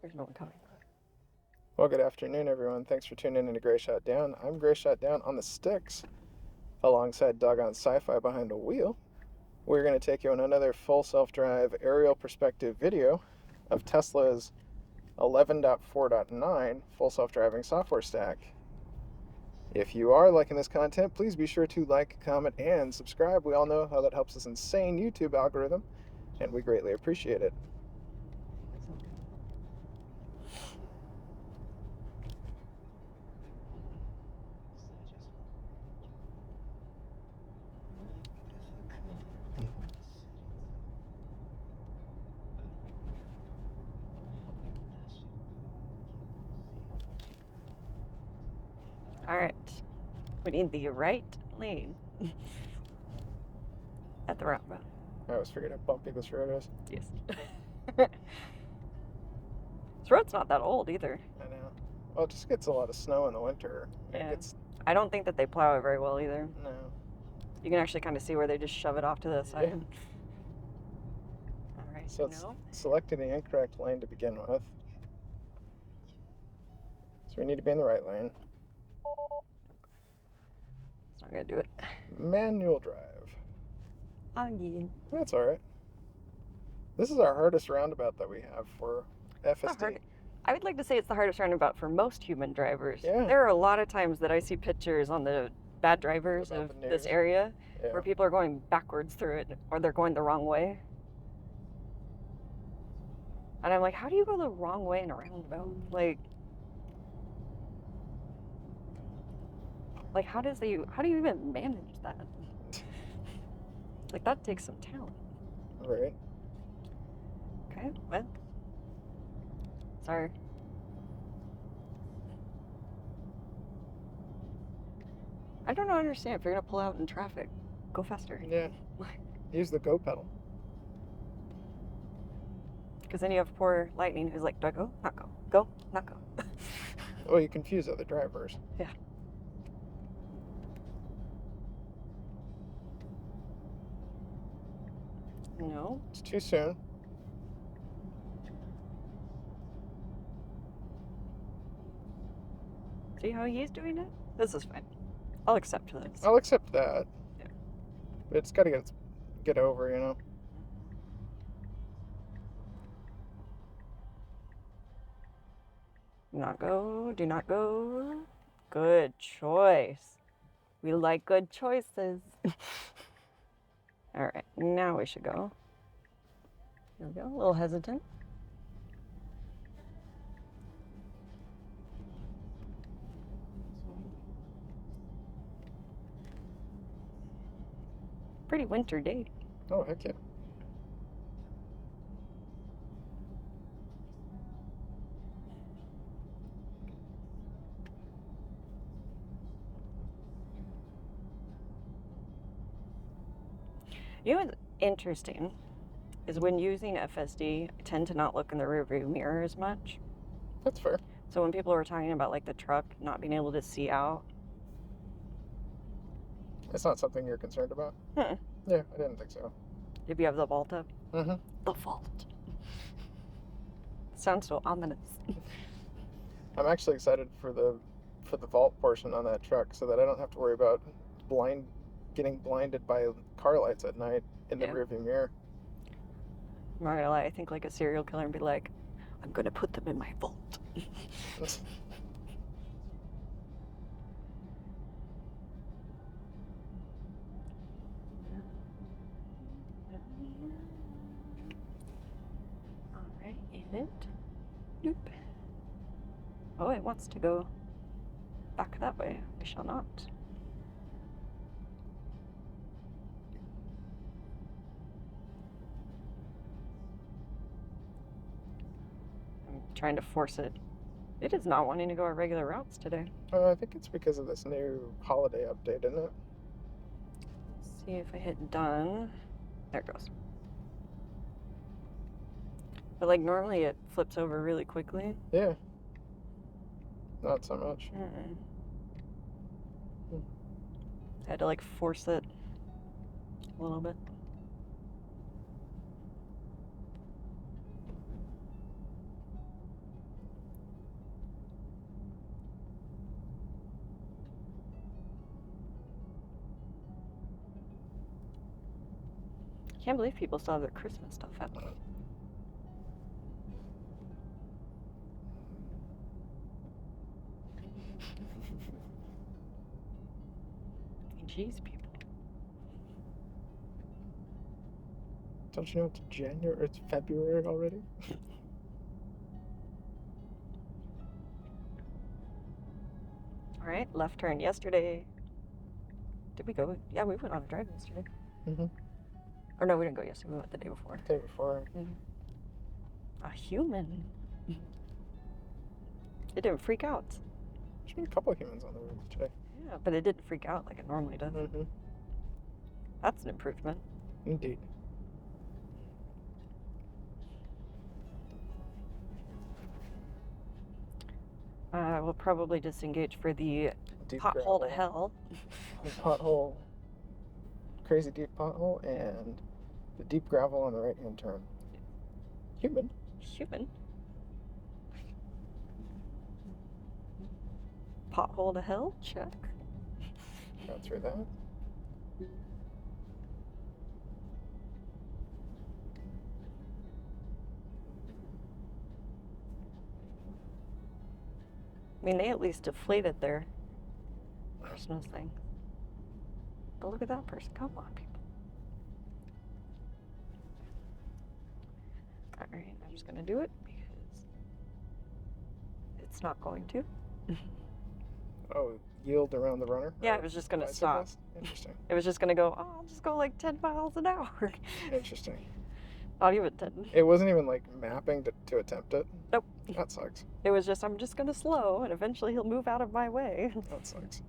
There's no one coming. Well, good afternoon, everyone. Thanks for tuning in to Gray Shot Down. I'm Gray Shot Down on the sticks, alongside Doggone Sci-Fi behind a wheel. We're going to take you on another full self-drive aerial perspective video of Tesla's 11.4.9 full self-driving software stack. If you are liking this content, please be sure to like, comment, and subscribe. We all know how that helps this insane YouTube algorithm, and we greatly appreciate it. All right. We need the right lane. At the roundabout. I always forget how bumpy this road is. Yes. This road's not that old either. I know. Well, it just gets a lot of snow in the winter. Yeah. I don't think that they plow it very well either. No. You can actually kind of see where they just shove it off to the side. Yeah. All right. So it's selecting the incorrect lane to begin with. So we need to be in the right lane. It's not going to do it. Manual drive. Again. That's all right. This is our hardest roundabout that we have for FSD. I would like to say it's the hardest roundabout for most human drivers. Yeah. There are a lot of times that I see pictures on the bad drivers of this area where people are going backwards through it or they're going the wrong way. And I'm like, how do you go the wrong way in a roundabout? Like how do you even manage that? Like, that takes some talent. Right. Okay, well. Sorry. I don't understand. If you're going to pull out in traffic, go faster. Yeah. Use the go pedal. Because then you have poor Lightning who's like, do I go? Not go. Go? Not go. Well, you confuse other drivers. Yeah. No. It's too soon. See how he's doing it? This is fine. I'll accept this. I'll accept that. Yeah. But it's got to get over, you know? Do not go. Do not go. Good choice. We like good choices. All right, now we should go. Here we go, a little hesitant. Pretty winter day. Oh, heck yeah. You know what's interesting is when using FSD, I tend to not look in the rearview mirror as much. That's fair. So when people were talking about like the truck not being able to see out. It's not something you're concerned about? Hmm. Yeah, I didn't think so. If you have the vault up. Mm-hmm. The vault. Sounds so ominous. I'm actually excited for the vault portion on that truck so that I don't have to worry about getting blinded by car lights at night in the rearview mirror. I'm not gonna lie, I think like a serial killer and be like, I'm gonna put them in my vault. Alright, in it. Nope. Oh, it wants to go back that way. We shall not. Trying to force it. It is not wanting to go our regular routes today. I think it's because of this new holiday update, isn't it? Let's see if I hit done. There it goes. But like normally it flips over really quickly. Yeah. Not so much. I had to like force it a little bit. Can't believe people still have their Christmas stuff out. Jeez, people. Don't you know it's January? It's February already? All right, left turn yesterday. Did we go? Yeah, we went on a drive yesterday. Mm-hmm. Or no, we didn't go yesterday. We went the day before. The day before. A human. It didn't freak out. There's been a couple of humans on the road today. Yeah, but it didn't freak out like it normally does. Mm-hmm. That's an improvement. Indeed. We'll probably disengage for the Deep pothole to gravel. hell. The pothole. Crazy deep pothole and the deep gravel on the right-hand turn. Human. Human. Pothole to hell? Check. Got through that. I mean, they at least deflated their Christmas thing. But look at that person. Come on, people. Alright, I'm just going to do it because it's not going to. Oh, yield around the runner? Yeah, it was just going to stop. Bicyclist? Interesting. It was just going to go, oh, I'll just go like 10 miles an hour. Interesting. Not even 10. It wasn't even like mapping to attempt it? Nope. That sucks. It was just, I'm just going to slow and eventually he'll move out of my way. That sucks.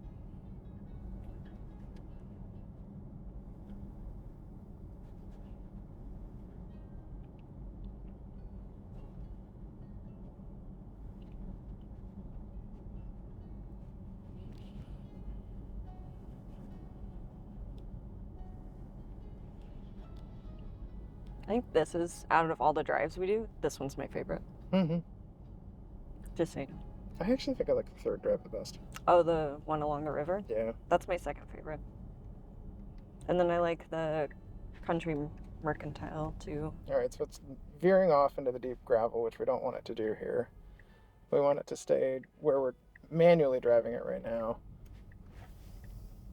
I think this is, out of all the drives we do, this one's my favorite. Mm-hmm. Just so you know. I actually think I like the third drive the best. Oh, the one along the river? Yeah. That's my second favorite. And then I like the country mercantile too. Alright, so it's veering off into the deep gravel, which we don't want it to do here. We want it to stay where we're manually driving it right now.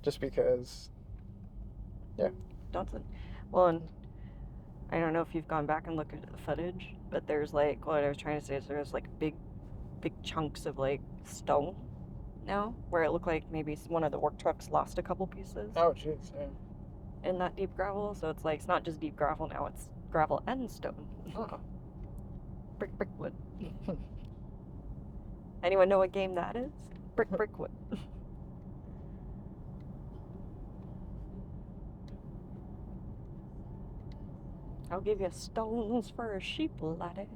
Just because, yeah. Johnson. Well, and I don't know if you've gone back and looked at the footage, but there's like, what I was trying to say is there's like big chunks of like stone now, where it looked like maybe one of the work trucks lost a couple pieces Oh, jeez, yeah. in that deep gravel. So it's like, it's not just deep gravel now, it's gravel and stone. Oh. Brick wood. Anyone know what game that is? Brick wood. I'll give you stones for a sheep, laddie.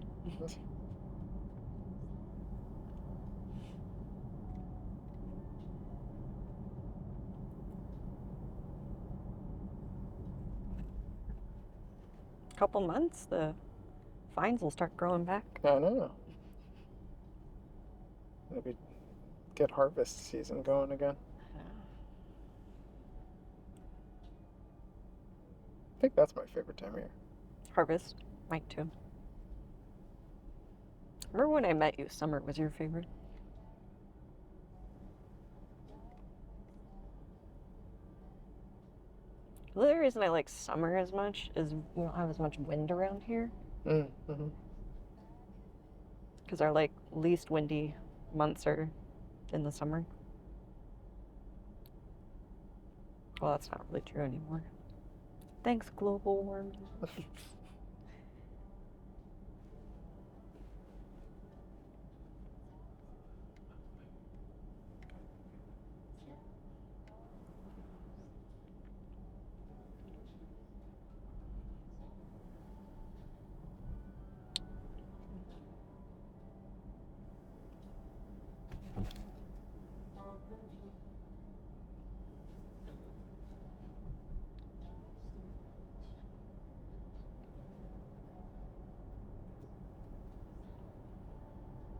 Couple months, the vines will start growing back. I know. Maybe get harvest season going again. I think that's my favorite time of year. Harvest, mine too. Remember when I met you, summer was your favorite? The other reason I like summer as much is we don't have as much wind around here. Mm-hmm. Because our like least windy months are in the summer. Well, that's not really true anymore. Thanks, global warming.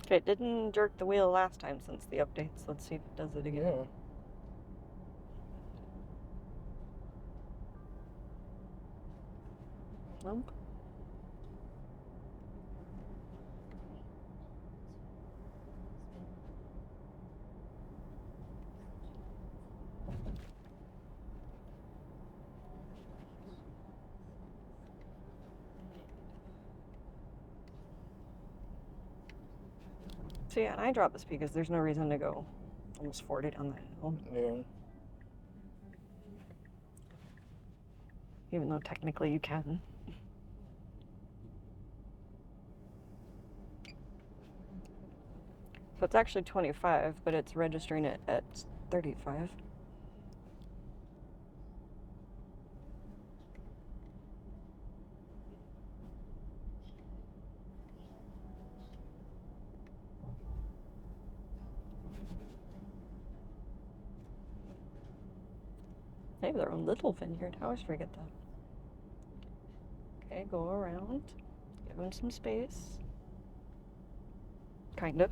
Okay, it didn't jerk the wheel last time since the updates. Let's see if it does it again. Yeah. Well, so yeah, and I dropped the speed because there's no reason to go almost 40 down the hill. Yeah. Even though technically you can. So it's actually 25, but it's registering it at 35. They have their own little vineyard. I always forget that. Okay, go around. Give them some space. Kind of.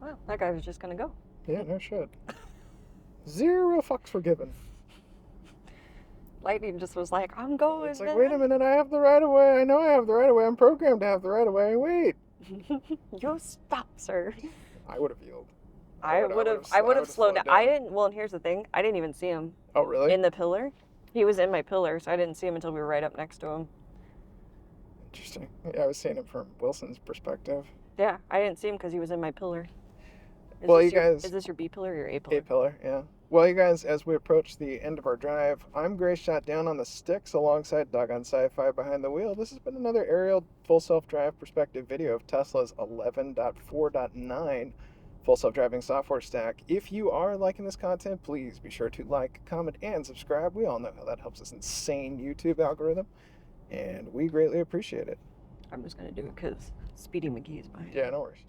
Wow, that guy was just gonna go. Yeah, no shit. 0 fucks were given. Lightning just was like, I'm going. It's like, wait a minute, I have the right of way. I know I have the right of way. I'm programmed to have the right of way. Wait. You stop, sir. I would have yielded. I would have slowed down. I didn't. Well, and here's the thing. I didn't even see him. Oh, really? In the pillar. He was in my pillar, so I didn't see him until we were right up next to him. Interesting. Yeah, I was seeing it from Wilson's perspective. Yeah, I didn't see him because he was in my pillar. Well, you guys. Is this your B pillar or your A pillar? A pillar, yeah. Well, you guys, as we approach the end of our drive, I'm Gray Shot Down on the sticks alongside Doggone Sci-Fi behind the wheel. This has been another aerial full self-drive perspective video of Tesla's 11.4.9 full self-driving software stack. If you are liking this content, please be sure to like, comment, and subscribe. We all know how that helps this insane YouTube algorithm, and we greatly appreciate it. I'm just going to do it because Speedy McGee is behind. Yeah, no worries.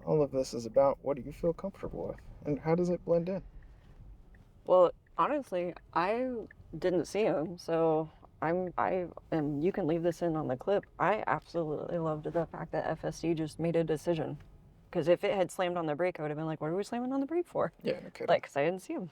All of this is about what do you feel comfortable with, and how does it blend in? Well, honestly, I didn't see him, so you can leave this in on the clip. I absolutely loved the fact that FSD just made a decision. Because if it had slammed on the brake, I would have been like, what are we slamming on the brake for? Yeah, no kidding. Like, because I didn't see him.